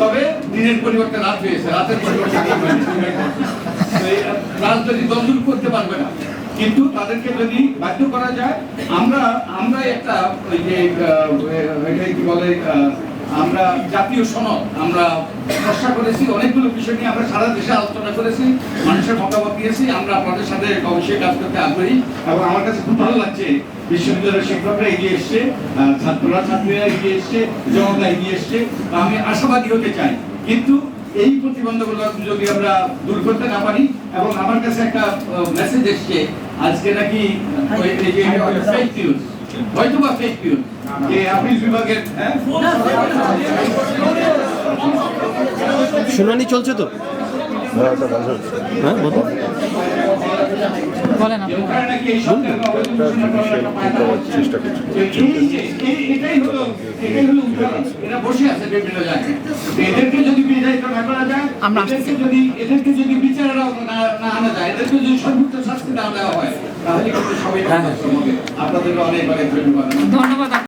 তবে দিনের পরিবর্তে রাত হয়েছে, রাতের পরিবর্তে দিন হয়েছে। রাজনৈতিক দল দূর করতে পারবে না, কিন্তু তাদেরকে যদি বাধ্য করা যায়, আমরা একটা ওই যে এটাই কি বলে, আমরা জাতীয় সনদ আমরা চর্চা করেছি, অনেকগুলো বিষয় নিয়ে আমরা সারা দেশে আলোচনা করেছি, মানুষের মতামত দিয়েছি। আমরা আপনাদের সাথে অবশ্যই কাজ করতে আগ্রহী এবং আমার কাছে খুব ভালো লাগছে বিশ্ববিদ্যালয়ের শিক্ষকরা এগিয়ে এসছে, ছাত্রীরা এগিয়ে এসছে, জনতা এগিয়ে এসছে। আমি আশাবাদী হতে চাই, কিন্তু এই প্রতিবন্ধকতা যদি আমরা দূর করতে না পারি, এবং আমার কাছে একটা মেসেজ এসছে আজকে নাকি ফেক নিউজ, হয়তো বা ফেক নিউজ, যে আপিল বিভাগের শুনানি চলছে তো, হ্যাঁ বলেন চেষ্টা করছি। এটাই হলো এরা বসে আছে বিভিন্ন জায়গায়। এদেরকে যদি বিদায়িত না করা যায়, এদেরকে যদি বিচারের না আনা যায়, এদেরকে যদি সর্বোচ্চ শাস্তি না দেওয়া হয়, তাহলে কিন্তু সবাই আপনাদেরকে অনেক অনেক ধন্যবাদ।